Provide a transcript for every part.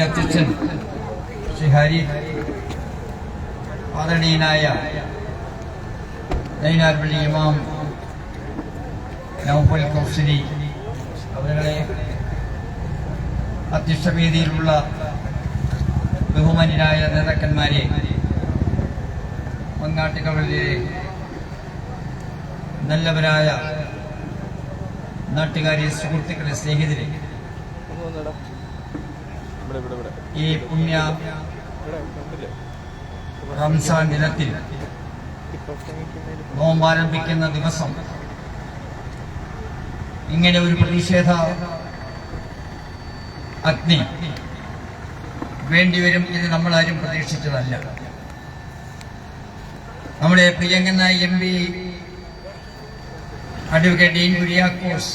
അധ്യക്ഷൻ ശ്രീ ഹരി, ആദരണീയനായ നൈനാർപള്ളി ഇമാം നൗഫൽ കൗസരി അവരുടെ അധ്യക്ഷവേദിയിലുള്ള ബഹുമാന്യരായ നേതാക്കന്മാരെ, മങ്ങാട്ടുകവലിലെ നല്ലവരായ നാട്ടുകാരെ, സുഹൃത്തുക്കളെ, സ്നേഹിതരെ, ഈ പുണ്യ റംസാൻ ദിനത്തിൽ നോമ്പാരംഭിക്കുന്ന ദിവസം ഇങ്ങനെ ഒരു പ്രതിഷേധ അഗ്നി വേണ്ടിവരും എന്ന് നമ്മളാരും പ്രതീക്ഷിച്ചതല്ല. നമ്മുടെ പ്രിയങ്കനായ MP അഡ്വക്കേറ്റ് ഡീൻ കുര്യാക്കോസ്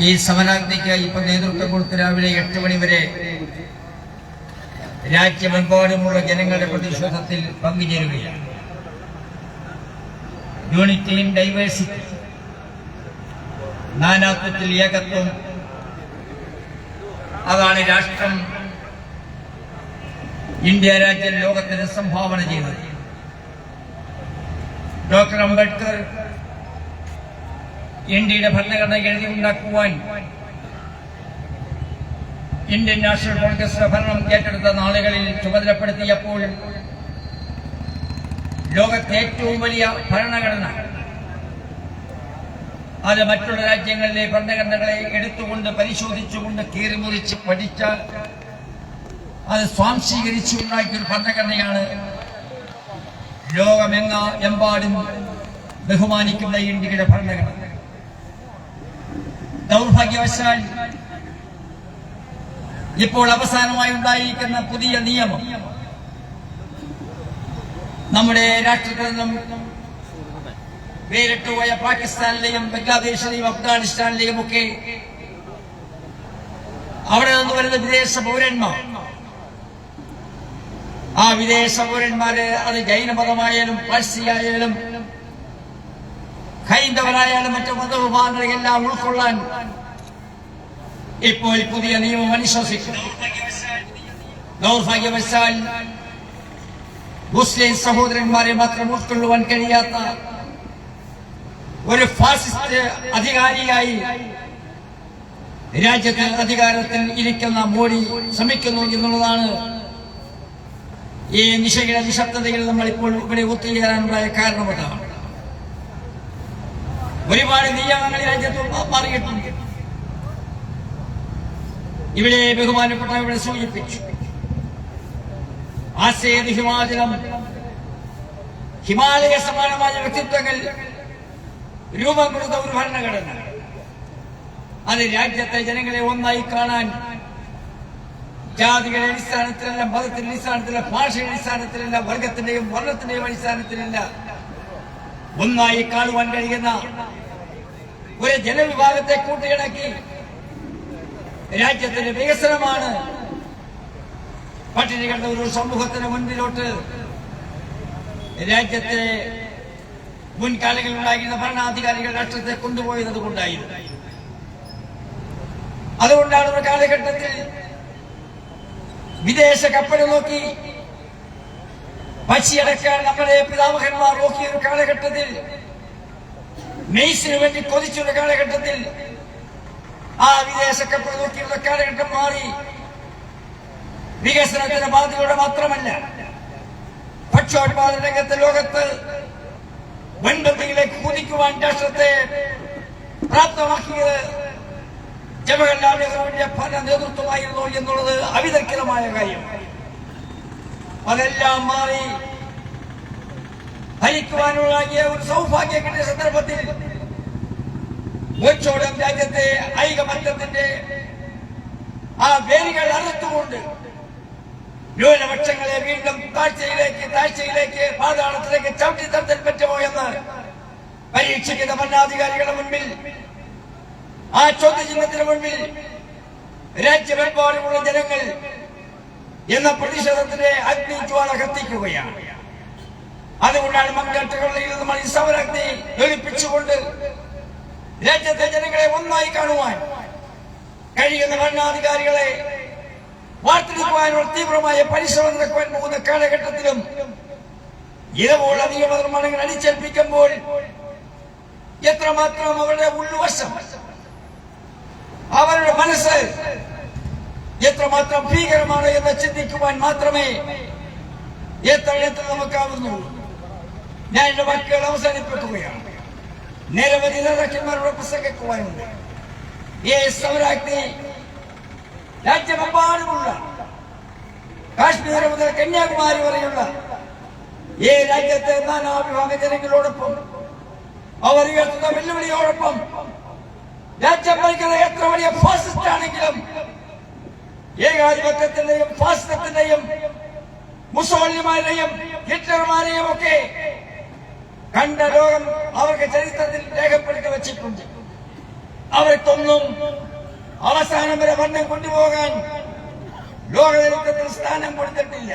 ഈ സമരാഗ്നിക്ക് ഇപ്പൊ നേതൃത്വം കൊടുത്ത് രാവിലെ 8 മണി വരെ രാജ്യമെമ്പാടുമുള്ള ജനങ്ങളുടെ പ്രതിഷേധത്തിൽ പങ്കുചേരുകയാണ്. യൂണിറ്റി ഇൻ ഡൈവേഴ്സിറ്റി, നാനാത്വത്തിൽ ഏകത്വം, അതാണ് രാഷ്ട്രം ഇന്ത്യ രാജ്യം ലോകത്തിന് സംഭാവന ചെയ്തത്. ഡോക്ടർ അംബേദ്കർ ഇന്ത്യയുടെ ഭരണഘടന എഴുതിയുണ്ടാക്കുവാൻ ഇന്ത്യൻ നാഷണൽ കോൺഗ്രസിന്റെ ഭരണം ഏറ്റെടുത്ത നാളുകളിൽ ചുമതലപ്പെടുത്തിയപ്പോൾ ലോകത്തെ ഏറ്റവും വലിയ ഭരണഘടന അത് മറ്റുള്ള രാജ്യങ്ങളിലെ ഭരണഘടനകളെ എടുത്തുകൊണ്ട് പരിശോധിച്ചുകൊണ്ട് കീറിമുറിച്ച് പഠിച്ച അത് സ്വാംശീകരിച്ച് ഉണ്ടാക്കിയൊരു ഭരണഘടനയാണ് ലോകമെമ്പാടും ബഹുമാനിക്കുന്ന ഇന്ത്യയുടെ ഭരണഘടന. ദൗർഭാഗ്യവശാൽ ഇപ്പോൾ അവസാനമായി ഉണ്ടായിരിക്കുന്ന പുതിയ നിയമം നമ്മുടെ രാഷ്ട്രത്തിൽ നിന്നും വേറിട്ടുപോയ പാകിസ്ഥാനിലെയും ബംഗ്ലാദേശിലെയും അഫ്ഗാനിസ്ഥാനിലെയും ഒക്കെ അവിടെ നിന്ന് വരുന്ന വിദേശ പൗരന്മാർ, ആ വിദേശ പൗരന്മാര് അത് ജൈനമതമായാലും പാഴ്സിയായാലും ഹൈന്ദവരായാലും മറ്റു മതവിഭാഗങ്ങളെല്ലാം ഉൾക്കൊള്ളാൻ ഇപ്പോൾ പുതിയ നിയമം അനുശാസിക്കുന്നു. ദൗർഭാഗ്യവശാൽ മുസ്ലിം സഹോദരന്മാരെ മാത്രം ഉൾക്കൊള്ളുവാൻ കഴിയാത്ത ഒരു ഫാസിസ്റ്റ് അധികാരിയായി രാജ്യത്ത് അധികാരത്തിൽ ഇരിക്കുന്ന മോഡി ശ്രമിക്കുന്നു എന്നുള്ളതാണ് ഈ നിശബ്ദതയിൽ നമ്മൾ ഇപ്പോൾ ഇവിടെ ഒത്തുചേരാനുണ്ടായ കാരണമാണ്. ഒരുപാട് നിയമങ്ങൾ രാജ്യത്ത് മാറിയിട്ടുണ്ട്. ഇവിടെ ബഹുമാനപ്പെട്ട ഇവിടെ സൂചിപ്പിച്ചു, ആസേത് ഹിമാചലം, ഹിമാലയ സമാനമായ വ്യക്തിത്വങ്ങൾ രൂപം കൊടുത്ത ഒരു ഭരണഘടന, അത് രാജ്യത്തെ ജനങ്ങളെ ഒന്നായി കാണാൻ ജാതികളുടെ അടിസ്ഥാനത്തിലല്ല, മതത്തിന്റെ അടിസ്ഥാനത്തിലല്ല, ഭാഷയുടെ അടിസ്ഥാനത്തിലല്ല, വർഗത്തിന്റെയും വർണ്ണത്തിന്റെയും അടിസ്ഥാനത്തിലല്ല, ഒന്നായി കാണുവാൻ കഴിയുന്ന ഒരു ജനവിഭാഗത്തെ കൂട്ടിയിണക്കി രാജ്യത്തിന്റെ വികസനമാണ് പട്ടിണി കണ്ട ഒരു സമൂഹത്തിന് മുൻപിലോട്ട് രാജ്യത്തെ മുൻകാലങ്ങളിൽ ഉണ്ടായിരുന്ന ഭരണാധികാരികൾ രാഷ്ട്രത്തെ കൊണ്ടുപോയത് കൊണ്ടായിരുന്നു. അതുകൊണ്ടാണ് ഒരു കാലഘട്ടത്തിൽ വിദേശ കപ്പൽ നോക്കി പശിയടക്കാൻ നമ്മുടെ പിതാമഹന്മാർ നോക്കിയ ഒരു കാലഘട്ടത്തിൽ, മെയ്സിന് വേണ്ടി കൊതിച്ചൊരു കാലഘട്ടത്തിൽ ആ വിദേശ കപ്പൽ നോക്കിയുള്ള കാലഘട്ടം മാറി വികസനത്തിന്റെ ബാധ്യതയോടെ മാത്രമല്ല ഭക്ഷ്യോത്പാദന രംഗത്ത് ലോകത്ത് മുൻപന്തിയിലേക്ക് കുതിക്കുവാൻ രാഷ്ട്രത്തെ പ്രാപ്തമാക്കിയത് ജവഹർലാൽ നെഹ്റുവിന്റെ ഭരണ നേതൃത്വമായിരുന്നു എന്നുള്ളത് അവിതർക്കിതമായ കാര്യം. അതെല്ലാം മാറി ഭരിക്കുവാനുള്ള ഒരു സൗഭാഗ്യം കിട്ടിയ സന്ദർഭത്തിൽ ഒച്ചോടം രാജ്യത്തെ ഐകമത്യത്തിന്റെ ആ വേരുകൾ അറുത്തുകൊണ്ട് ന്യൂനപക്ഷങ്ങളെ വീണ്ടും താഴ്ചയിലേക്ക് പാതാളത്തിലേക്ക് ചവിട്ടി തരത്തിൽ പറ്റുമോ എന്ന് പരീക്ഷിക്കുന്ന ഭരണാധികാരികളുടെ മുൻപിൽ, ആ ചോദ്യചിഹ്നത്തിന് മുൻപിൽ രാജ്യമെമ്പാടുമുള്ള ജനങ്ങൾ എന്ന പ്രതിഷേധത്തിന്റെ അഗ്നിജ്വാല കത്തിക്കുകയാണ്. അതുകൊണ്ടാണ് മങ്കാട്ടുകളിൽ നമ്മൾ ഈ സമരാഗ്നി ജ്വലിപ്പിച്ചുകൊണ്ട് രാജ്യത്തെ ജനങ്ങളെ ഒന്നായി കാണുവാൻ കഴിയുന്ന ഭരണാധികാരികളെ വാർത്തെടുക്കുവാനുള്ള തീവ്രമായ പരിശ്രമം നടക്കുവാൻ പോകുന്ന കാലഘട്ടത്തിലും ഇതുപോലുള്ള നിയമനിർമ്മാണങ്ങൾ അടിച്ചേൽപ്പിക്കുമ്പോൾ എത്രമാത്രം അവരുടെ ഉൾവശം, അവരുടെ മനസ്സ് എത്രമാത്രം ഭീകരമാണ് എന്ന് ചിന്തിക്കുവാൻ മാത്രമേ എത്ര നമുക്കാവുന്നുള്ളൂ. ഞാൻ എന്റെ വാക്കുകൾ അവസാനിപ്പിക്കുകയാണ്. നിരവധി നേതാക്കന്മാരുടെ പ്രസംഗിക്കുവാനുണ്ട്. ഈ സമരാഗ്നി രാജ്യമെമ്പാടുമുള്ള കാശ്മീർ മുതൽ കന്യാകുമാരി വരെയുള്ള ഈ രാജ്യത്തെ നാനാവിഭാഗ ജനങ്ങളോടൊപ്പം അവർ ഉയർത്തുന്ന വെല്ലുവിളിയോടൊപ്പം രാജ്യം ഭരിക്കുന്ന എത്ര വലിയ ഫാസിസ്റ്റ് ആണെങ്കിലും, ഏകാധിപത്യത്തിന്റെയും ഫാസിസത്തിന്റെയും മുസോളിനിമാരെയും ഹിറ്റ്ലർമാരെയും ഒക്കെ കണ്ട ലോകം അവർക്ക് ചരിത്രത്തിൽ രേഖപ്പെടുത്തി വച്ചിട്ടുണ്ട്. അവർക്കൊന്നും അവസാനം വരെ ഭരണം കൊണ്ടുപോകാൻ ലോകചരിത്രത്തിൽ സ്ഥാനം കൊടുത്തിട്ടില്ല.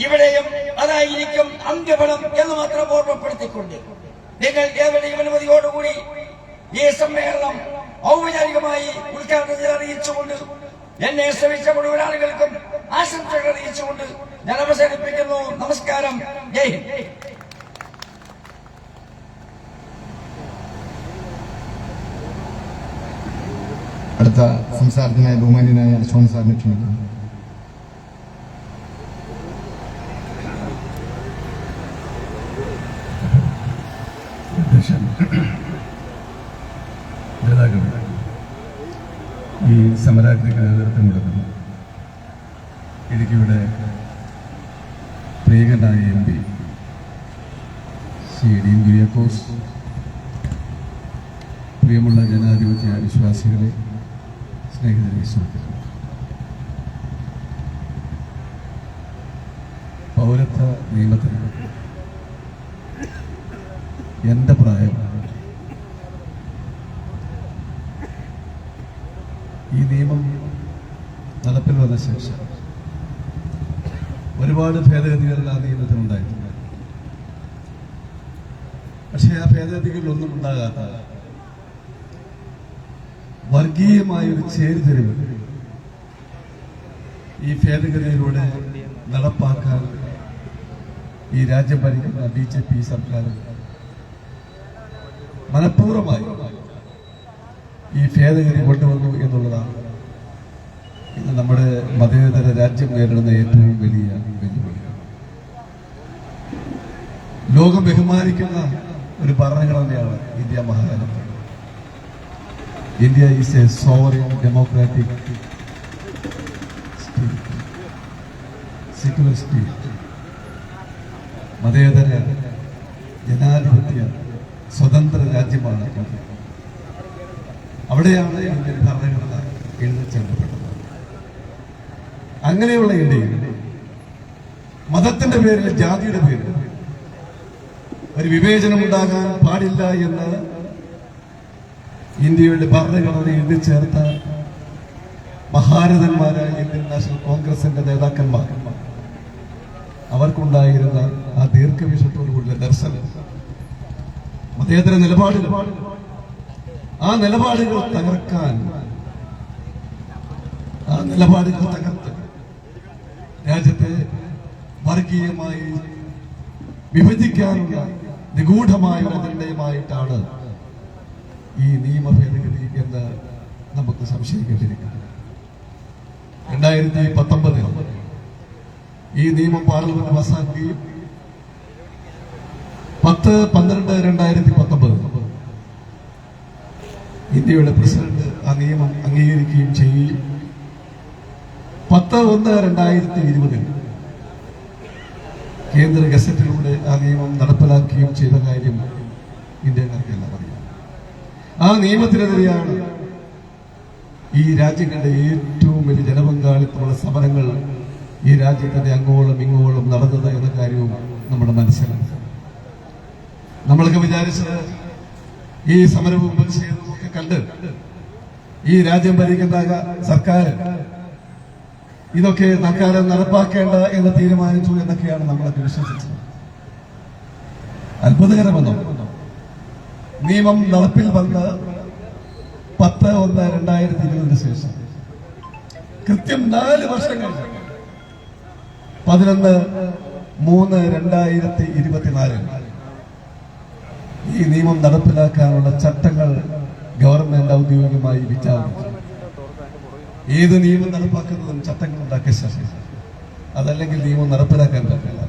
ഇവിടെയും അതായിരിക്കും അന്ത്യഫലം എന്ന് മാത്രം ഓർമ്മപ്പെടുത്തിക്കൊണ്ട് നിങ്ങൾ ഏവരുടെയും അനുമതിയോടുകൂടി ഈ സമ്മേളനം ഔപചാരികമായി ഉദ്ഘാടനത്തിൽ അറിയിച്ചുകൊണ്ട് എന്നെ ശ്രമിച്ച മുഴുവൻ ആളുകൾക്കും ആശംസകൾ അറിയിച്ചുകൊണ്ട് ഞാൻ അവസാനിപ്പിക്കുന്നു. നമസ്കാരം. ജയ് ഹിന്ദ്. അടുത്ത സംസാരത്തിനായി ബഹുമാന്യനായ ഷോൺ സാറിനെ ക്ഷണിക്കുന്നു. ഈ സമരാഗ്നിക്ക് നേതൃത്വം കൊടുക്കുന്നു ഇടുക്കിയുടെ പ്രിയങ്കനായ MP ശ്രീ ഡി കുര്യാക്കോസ്, പ്രിയമുള്ള ജനാധിപത്യ വിശ്വാസികളെ, സ്നേഹിതരെ, സുഹൃത്തുക്കളെ, പൗരത്വ നിയമത്തിന് എൻ്റെ പ്രായം ഈ നിയമം നടപ്പിൽ വന്ന ശേഷം ഒരുപാട് ഭേദഗതികൾ ആ നിയമത്തിനുണ്ടായിട്ടുണ്ട്. പക്ഷേ ആ ഭേദഗതികളിലൊന്നും ഉണ്ടാകാത്ത വർഗീയമായൊരു ചേരിതിരിവ് ഈ ഭേദഗതിയിലൂടെ നടപ്പാക്കാൻ ഈ രാജ്യം ഭരിക്കുന്ന BJP സർക്കാർ മനഃപൂർവ്വമായി ഈ ഭേദഗതി കൊണ്ടുവന്നു എന്നുള്ളതാണ് ഇന്ന് നമ്മുടെ മതേതര രാജ്യം നേരിടുന്ന ഏറ്റവും വലിയ വെല്ലുവിളി. ലോകം ബഹുമാനിക്കുന്ന ഒരു ഭരണഘടനയാണ് ഇന്ത്യ മഹാരാജ്യം. India is a sovereign democratic state, secular state, മതേതര ജനാധിപത്യ സ്വതന്ത്ര രാജ്യമാണ് ഇന്ത്യ. അവിടെയാണ് ഇന്ത്യൻ ഭരണഘടന എഴുതിച്ചേർക്കപ്പെട്ടത്. അങ്ങനെയുള്ള ഇന്ത്യയിൽ മതത്തിന്റെ പേരിൽ, ജാതിയുടെ പേരിൽ ഒരു വിവേചനം ഉണ്ടാകാൻ പാടില്ല എന്ന് ഇന്ത്യയുടെ ഭരണഘടന എഴുതി ചേർത്ത മഹാരഥന്മാരായ ഇന്ത്യൻ നാഷണൽ കോൺഗ്രസിന്റെ നേതാക്കന്മാർ അവർക്കുണ്ടായിരുന്ന ആ ദീർഘവീക്ഷണത്തോടുകൂടിയ ദർശനം, മതേതര നിലപാടുകൾ, ആ നിലപാടുകൾ തകർക്കാൻ, ആ നിലപാടുകൾ തകർത്ത് രാജ്യത്തെ വർഗീയമായി വിഭജിക്കാനുള്ള നിഗൂഢമായ ഒരു അജണ്ടയുമായിട്ടാണ് ഈ നിയമ ഭേദഗതി എന്ന് നമുക്ക് സംശയിക്കേണ്ടിയിരിക്കുന്നു. 2019 ഈ നിയമം പാർലമെന്റ് പാസാക്കുകയും 10/12/2019 ഇന്ത്യയുടെ പ്രസിഡന്റ് ആ നിയമം അംഗീകരിക്കുകയും ചെയ്യുകയും 10/1/2020 കേന്ദ്ര ഗസറ്റിലൂടെ ആ നിയമം നടപ്പിലാക്കുകയും ചെയ്ത കാര്യം ഇന്ത്യക്കാർക്കെല്ലാം അറിയാം. ആ നിയമത്തിനെതിരെയാണ് ഈ രാജ്യങ്ങളുടെ ഏറ്റവും വലിയ ജനപങ്കാളിത്തമുള്ള സമരങ്ങൾ ഈ രാജ്യത്തിന്റെ അങ്ങോളം ഇങ്ങോളം നടന്നത് എന്ന കാര്യവും നമ്മുടെ മനസ്സിലാണ്. നമ്മളൊക്കെ വിചാരിച്ചത് ഈ സമരവും പ്രതിഷേധവും ഒക്കെ കണ്ട് ഈ രാജ്യം ഭരിക്കുന്ന സർക്കാർ ഇതൊക്കെ തൽക്കാലം നടപ്പാക്കേണ്ട എന്ന് തീരുമാനിച്ചു എന്നൊക്കെയാണ് നമ്മളൊക്കെ വിശ്വസിച്ചത്. അത്ഭുതകരമെന്നോ നിയമം നടപ്പിൽ വന്ന് 10/1/2020 ശേഷം കൃത്യം 4 വർഷം കഴിഞ്ഞ് 11/3/2024 ഈ നിയമം നടപ്പിലാക്കാനുള്ള ചട്ടങ്ങൾ ഗവൺമെന്റ് ഔദ്യോഗികമായി വിജ്ഞാപിച്ചു. ഏത് നിയമം നടപ്പാക്കുന്നതും ചട്ടങ്ങൾ ഉണ്ടാക്കിയ ശേഷം, അതല്ലെങ്കിൽ നിയമം നടപ്പിലാക്കാൻ പറ്റില്ല.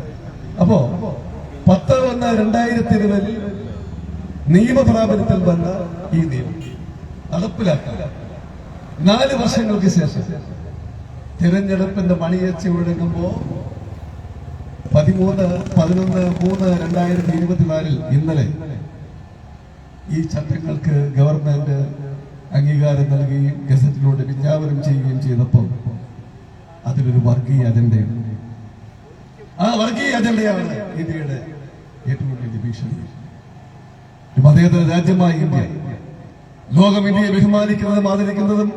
അപ്പോ 10/1/2020 നിയമപ്രാബല്യത്തിൽ വന്ന ഈ നിയമം നടപ്പിലാക്കാൻ 4 വർഷങ്ങൾക്ക് ശേഷം തിരഞ്ഞെടുപ്പിന്റെ മണിയച്ച് ഒഴുകുമ്പോ 13/11/3/2024 ഇന്നലെ ഈ ചട്ടങ്ങൾക്ക് ഗവൺമെന്റ് അംഗീകാരം നൽകുകയും ഗസറ്റിലൂടെ വിജ്ഞാപനം ചെയ്യുകയും ചെയ്തപ്പോൾ അതിലൊരു വർഗീയ അജണ്ടയുണ്ട്. ആ വർഗീയ അജണ്ടയാണ് ഇന്ത്യയുടെ ഏറ്റവും വലിയ ഭീഷണി. മതേതര രാജ്യമായ ഇന്ത്യ, ലോകം ഇന്ത്യയെ ബഹുമാനിക്കുന്നതും ആദരിക്കുന്നതും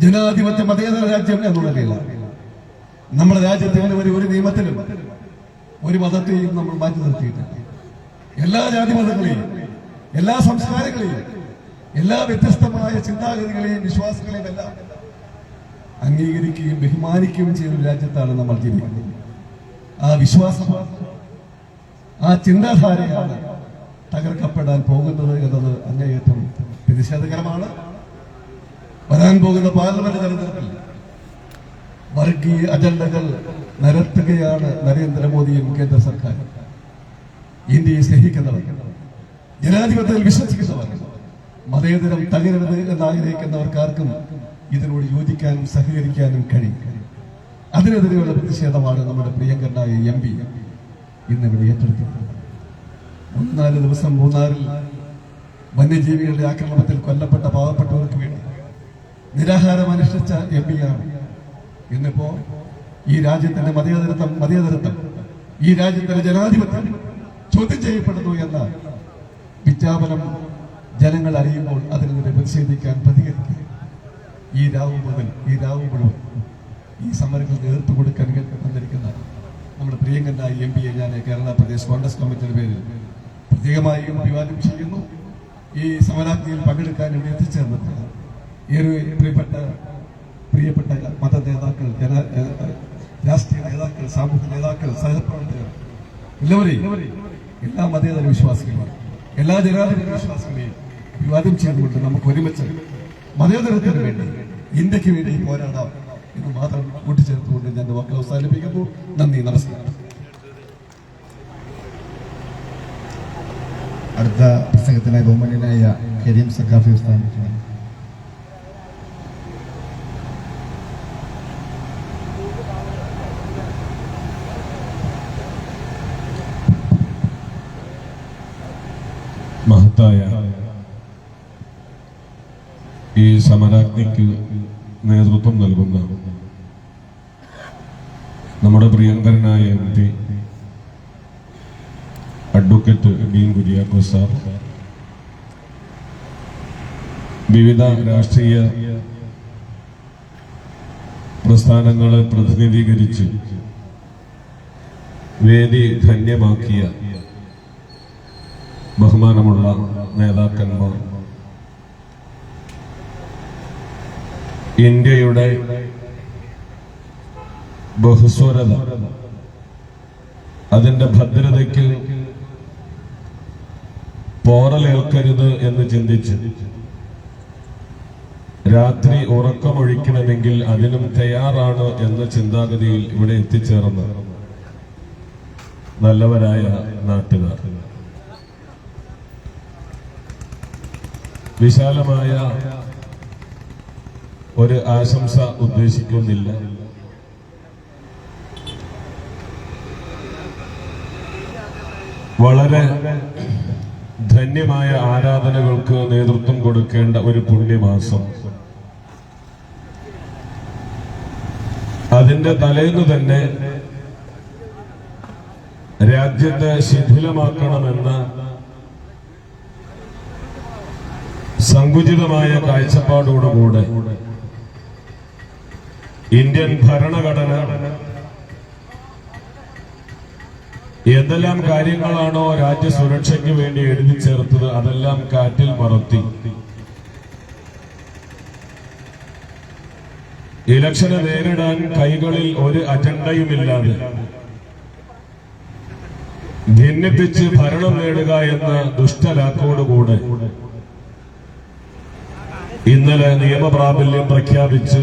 ജനാധിപത്യ മതേതര രാജ്യം എന്നുള്ള നിലയിലാണ്. നമ്മുടെ രാജ്യത്ത് ഒരു നിയമത്തിലും ഒരു മതത്തെയും നമ്മൾ മാറ്റി നിർത്തിയിട്ടില്ല. എല്ലാ ജാതിമതങ്ങളെയും, എല്ലാ സംസ്കാരങ്ങളെയും, എല്ലാ വ്യത്യസ്തമായ ചിന്താഗതികളെയും വിശ്വാസങ്ങളെയും എല്ലാം അംഗീകരിക്കുകയും ബഹുമാനിക്കുകയും ചെയ്യുന്ന രാജ്യത്താണ് നമ്മൾ ജീവിക്കുന്നത്. ആ വിശ്വാസമാണ്, ആ ചിന്താധാരയാണ് തകർക്കപ്പെടാൻ പോകുന്നത് എന്നത് അങ്ങേയറ്റം പ്രതിഷേധകരമാണ്. വരാൻ പോകുന്ന പാർലമെന്റ് തെരഞ്ഞെടുപ്പിൽ വർഗീയ അജണ്ടകൾ നിരത്തുകയാണ് നരേന്ദ്രമോദിയും കേന്ദ്ര സർക്കാർ. ഇന്ത്യയെ സ്നേഹിക്കുന്നവർ, ജനാധിപത്യത്തിൽ വിശ്വസിക്കുന്നവർ, മതേതരം തകരരുത് എന്നാഗ്രഹിക്കുന്നവർക്കാർക്കും ഇതിനോട് യോജിക്കാനും സഹകരിക്കാനും കഴിയും. അതിനെതിരെയുള്ള പ്രതിഷേധമാണ് നമ്മുടെ പ്രിയങ്കരനായ MP ഇന്നിവിടെ ഏറ്റെടുത്തിട്ടുള്ളത്. 3-4 ദിവസം മൂന്നാറിൽ വന്യജീവികളുടെ ആക്രമണത്തിൽ കൊല്ലപ്പെട്ട പാവപ്പെട്ടവർക്ക് വേണ്ടി നിരാഹാരം അനുഷ്ഠിച്ച MP-യാണ്. ഇന്നിപ്പോ ഈ രാജ്യത്തിന്റെ മതേതരത്വം, ഈ രാജ്യത്തിന്റെ ജനാധിപത്യം ചോദ്യം ചെയ്യപ്പെടുന്നു എന്ന വിജ്ഞാപനം ജനങ്ങൾ അറിയുമ്പോൾ അതിനെതിരെ പ്രതിഷേധിക്കാൻ, പ്രതികരിക്കാൻ ഈ രാവ് മുഴുവൻ ഈ സമരങ്ങൾ നേതൃത്വം കൊടുക്കാൻ വന്നിരിക്കുന്ന നമ്മുടെ പ്രിയങ്കരനായ MP-യെ ഞാൻ കേരള പ്രദേശ് കോൺഗ്രസ് കമ്മിറ്റിയുടെ പേരിൽ പ്രത്യേകമായി അഭിവാദ്യം ചെയ്യുന്നു. ഈ സമരാഗ്നിയിൽ പങ്കെടുക്കാൻ ഇവിടെ എത്തിച്ചേർന്നിട്ടുണ്ട് ഏറെ പ്രിയപ്പെട്ട മത നേതാക്കൾ, രാഷ്ട്രീയ നേതാക്കൾ, സാമൂഹ്യ നേതാക്കൾ, സഹപ്രവർത്തകർ, എല്ലാവരെയും, എല്ലാ മതേതര വിശ്വാസികളെയും, എല്ലാ ജനാധിപത്യ വിശ്വാസികളെയും അഭിവാദ്യം ചെയ്തുകൊണ്ട് നമുക്ക് ഒരുമിച്ച് മതേതരത്തിന് വേണ്ടി, ഇന്ത്യക്ക് വേണ്ടി പോരാടാം എന്ന് മാത്രം കൂട്ടിച്ചേർത്തുകൊണ്ട് ഞാൻ വാക്കുകൾ അവസാനിപ്പിക്കുന്നു. നന്ദി, നമസ്കാരം. അടുത്ത പ്രസംഗത്തിനായി ബഹുമാന്യനായ കരീം സഖാഫി ഉസ്താദ്. മഹത്തായ ഈ സമരാഗ്നിക്ക് നേതൃത്വം നൽകുന്ന നമ്മുടെ പ്രിയങ്കരനായ MP advocate Dean Kuriakose sir, വിവിധ രാഷ്ട്രീയ പ്രസ്ഥാനങ്ങളെ പ്രതിനിധീകരിച്ച് വേദി ധന്യമാക്കിയ ബഹുമാനമുള്ള നേതാക്കന്മാർ, ഇന്ത്യയുടെ ബഹുസ്വരത, അതിന്റെ ഭദ്രതയ്ക്ക് പോറലേൽക്കരുത് എന്ന് ചിന്തിച്ച് രാത്രി ഉറക്കമൊഴിക്കണമെങ്കിൽ അതിനും തയ്യാറാണ് എന്ന ചിന്താഗതിയിൽ ഇവിടെ എത്തിച്ചേർന്ന നല്ലവരായ നാട്ടുകാർ, വിശാലമായ ഒരു ആശംസ ഉദ്ദേശിക്കുന്നില്ല. വളരെ ധന്യമായ ആരാധനകൾക്ക് നേതൃത്വം കൊടുക്കേണ്ട ഒരു പുണ്യമാസം, അതിന്റെ തലേന്ന് തന്നെ രാജ്യത്തെ ശിഥിലമാക്കണമെന്ന സങ്കുചിതമായ കാഴ്ചപ്പാടോടുകൂടെ ഇന്ത്യൻ ഭരണഘടന എന്തെല്ലാം കാര്യങ്ങളാണോ രാജ്യ സുരക്ഷയ്ക്ക് വേണ്ടി എഴുതി ചേർത്തത് അതെല്ലാം കാറ്റിൽ പറത്തി ഇലക്ഷനെ നേരിടാൻ കൈകളിൽ ഒരു അജണ്ടയുമില്ലാതെ ഭിന്നിപ്പിച്ച് ഭരണം നേടുക എന്ന ദുഷ്ടലാക്കോടുകൂടെ ഇന്നലെ നിയമപ്രാബല്യം പ്രഖ്യാപിച്ച്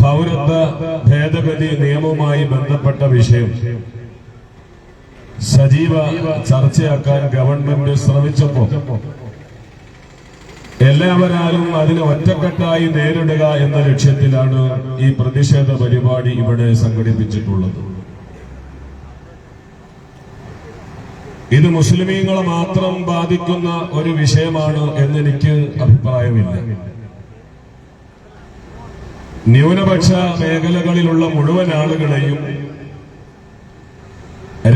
പൗരത്വ ഭേദഗതി നിയമവുമായി ബന്ധപ്പെട്ട വിഷയം സജീവ ചർച്ചയാക്കാൻ ഗവൺമെന്റ് ശ്രമിച്ചപ്പോൾ എല്ലാവരാലും അതിനെ ഒറ്റക്കെട്ടായി നേരിടുക എന്ന ലക്ഷ്യത്തിലാണ് ഈ പ്രതിഷേധ പരിപാടി ഇവിടെ സംഘടിപ്പിച്ചിട്ടുള്ളത്. ഇത് മുസ്ലിമീങ്ങളെ മാത്രം ബാധിക്കുന്ന ഒരു വിഷയമാണ് എന്നെനിക്ക് അഭിപ്രായമില്ല. ന്യൂനപക്ഷ മേഖലകളിലുള്ള മുഴുവൻ ആളുകളെയും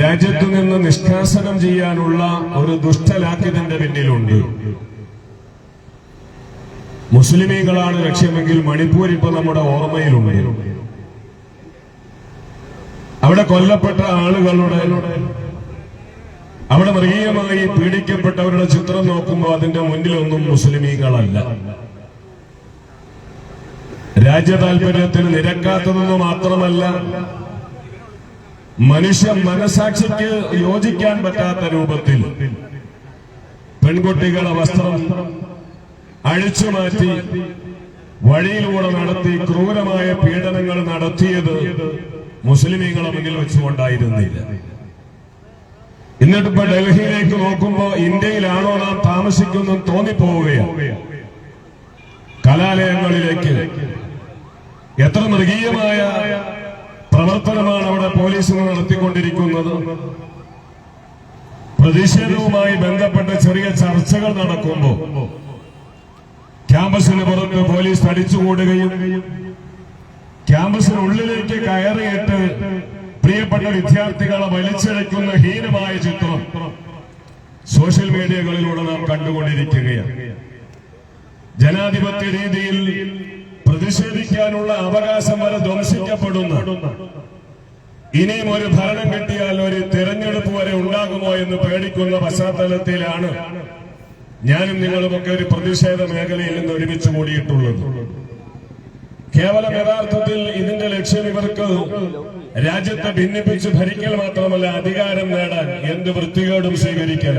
രാജ്യത്തു നിന്ന് നിഷ്കാസനം ചെയ്യാനുള്ള ഒരു ദുഷ്ടലാക്കിയതിന്റെ പിന്നിലുണ്ട്. മുസ്ലിമീങ്ങളാണ് ലക്ഷ്യമെങ്കിൽ മണിപ്പൂർ ഇപ്പൊ നമ്മുടെ ഓർമ്മയിലുണ്ട്. അവിടെ കൊല്ലപ്പെട്ട ആളുകളുടെ, അവിടെ മൃഗീയമായി പീഡിക്കപ്പെട്ടവരുടെ ചിത്രം നോക്കുമ്പോൾ അതിന്റെ മുന്നിലൊന്നും മുസ്ലിമീങ്ങളല്ല. രാജ്യ താൽപര്യത്തിന് നിരക്കാത്തതെന്ന് മാത്രമല്ല, മനുഷ്യ മനസാക്ഷിക്ക് യോജിക്കാൻ പറ്റാത്ത രൂപത്തിൽ പെൺകുട്ടികളെ വസ്ത്രം അഴിച്ചുമാറ്റി വഴിയിലൂടെ നടത്തി ക്രൂരമായ പീഡനങ്ങൾ നടത്തിയത് മുസ്ലിമീങ്ങളെ മുന്നിൽ വെച്ചുകൊണ്ടായിരുന്നില്ല. എന്നിട്ടിപ്പോ ഡൽഹിയിലേക്ക് നോക്കുമ്പോ ഇന്ത്യയിലാണോ നാം താമസിക്കുന്നത് തോന്നിപ്പോവുകയാണ്. കലാലയങ്ങളിലേക്ക് എത്ര മൃഗീയമായ പ്രവർത്തനമാണ് അവിടെ പോലീസ് നടത്തിക്കൊണ്ടിരിക്കുന്നത്. പ്രതിഷേധവുമായി ബന്ധപ്പെട്ട ചെറിയ ചർച്ചകൾ നടക്കുമ്പോൾ ക്യാമ്പസിന് പുറത്ത് പോലീസ് തടിച്ചുകൂടുകയും ക്യാമ്പസിനുള്ളിലേക്ക് കയറിയിട്ട് പ്രിയപ്പെട്ട വിദ്യാർത്ഥികളെ വലിച്ചിഴയ്ക്കുന്ന ഹീനമായ ചിത്രം സോഷ്യൽ മീഡിയകളിലൂടെ നാം കണ്ടുകൊണ്ടിരിക്കുകയാണ്. ജനാധിപത്യ രീതിയിൽ പ്രതിഷേധിക്കാനുള്ള അവകാശം വരെ ധ്വംസിക്കപ്പെടുന്ന, ഇനിയും ഒരു ഭരണം കിട്ടിയാൽ ഒരു തിരഞ്ഞെടുപ്പ് വരെ ഉണ്ടാകുമോ എന്ന് പേടിക്കുന്ന പശ്ചാത്തലത്തിലാണ് ഞാനും നിങ്ങളുമൊക്കെ ഒരു പ്രതിഷേധ മേഖലയിൽ നിന്ന് ഒരുമിച്ച് കൂടിയിട്ടുള്ളത്. കേവലം യഥാർത്ഥത്തിൽ ഇതിന്റെ ലക്ഷ്യം ഇവർക്ക് രാജ്യത്തെ ഭിന്നിപ്പിച്ച് ഭരിക്കൽ മാത്രമല്ല, അധികാരം നേടാൻ എന്ത് വൃത്തികേടും സ്വീകരിക്കൽ.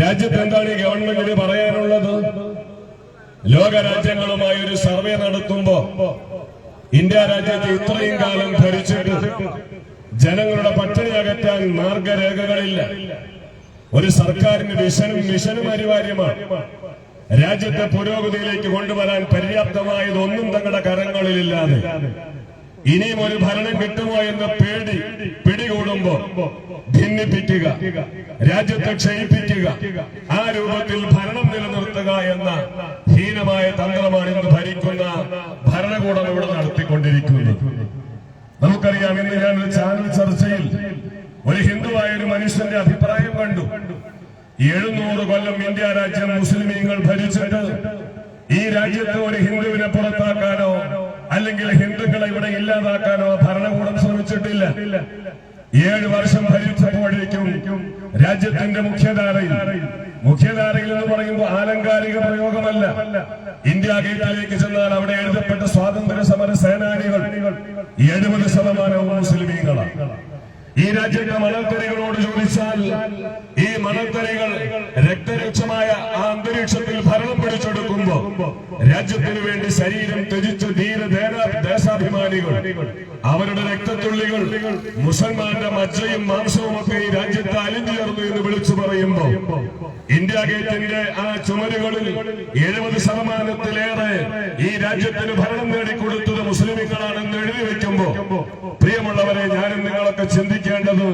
രാജ്യത്ത് എന്താണ് ഈ ഗവൺമെന്റിന് പറയാനുള്ളത്? ലോകരാജ്യങ്ങളുമായി ഒരു സർവേ നടത്തുമ്പോ ഇന്ത്യ രാജ്യത്ത് ഇത്രയും കാലം ഭരിച്ചിട്ട് ജനങ്ങളുടെ പട്ടിണി അകറ്റാൻ മാർഗരേഖകളില്ല. ഒരു സർക്കാരിന് മിഷനും അനിവാര്യമാണ്. രാജ്യത്തെ പുരോഗതിയിലേക്ക് കൊണ്ടുവരാൻ പര്യാപ്തമായതൊന്നും തങ്ങളുടെ കരങ്ങളിലില്ലാതെ ഇനിയും ഒരു ഭരണം കിട്ടുമോ എന്ന പേടി പിടികൂടുമ്പോ ഭിന്നിപ്പിക്കുക, രാജ്യത്തെ ക്ഷയിപ്പിക്കുക, ആ രൂപത്തിൽ ഭരണം നിലനിർത്തുക എന്ന ഹീനമായ തന്ത്രമാണ് ഇന്ന് ഭരിക്കുന്ന ഭരണകൂടം ഇവിടെ നടത്തിക്കൊണ്ടിരിക്കുന്നത്. നമുക്കറിയാം, ഇന്ന് ഞാനൊരു ചാനൽ ചർച്ചയിൽ ഒരു ഹിന്ദുവായ ഒരു മനുഷ്യന്റെ അഭിപ്രായം കണ്ടു. 700 കൊല്ലം ഇന്ത്യ രാജ്യം മുസ്ലിമീങ്ങൾ ഭരിച്ചിട്ട് ഈ രാജ്യത്ത് ഒരു ഹിന്ദുവിനെ പുറത്താക്കാനോ അല്ലെങ്കിൽ ഹിന്ദുക്കളെ ഇവിടെ ഇല്ലാതാക്കാനോ ഭരണകൂടം ശ്രമിച്ചിട്ടില്ല. 7 വർഷം ഭരിച്ചപ്പോഴേക്കും രാജ്യത്തിന്റെ മുഖ്യധാരയിൽ എന്ന് പറയുമ്പോൾ ആലങ്കാരിക പ്രയോഗമല്ല. ഇന്ത്യ ഗേറ്റിലേക്ക് ചെന്നാൽ അവിടെ എഴുതപ്പെട്ട സ്വാതന്ത്ര്യ സമര സേനാനികൾ 70% മുസ്ലിമീങ്ങളാണ്. ഈ രാജ്യത്തെ മണൽത്തരികളോട് ചോദിച്ചാൽ ഈ മണൽത്തരികൾ രക്തരക്ഷമായ ആ അന്തരീക്ഷത്തിൽ ഭരണം രാജ്യത്തിനു വേണ്ടി ശരീരം ത്യജിച്ച ദേശാഭിമാനികൾ, അവരുടെ രക്തത്തുള്ളികൾ മുസൽമാന്റെ മജ്ജയും മാംസവും ഒക്കെ ഈ രാജ്യത്ത് അലിഞ്ഞുചേർന്നു എന്ന് വിളിച്ചു പറയുമ്പോ ഇന്ത്യ ഗേറ്റിന്റെ ആ ചുമരുകളിൽ 70% ഈ രാജ്യത്തിന് ഭരണം നേടിക്കൊടുത്തത് മുസ്ലിമുകളാണെന്ന് എഴുതി വെക്കുമ്പോ, പ്രിയമുള്ളവരെ, ഞാനും നിങ്ങളൊക്കെ ചിന്തിക്കേണ്ടത്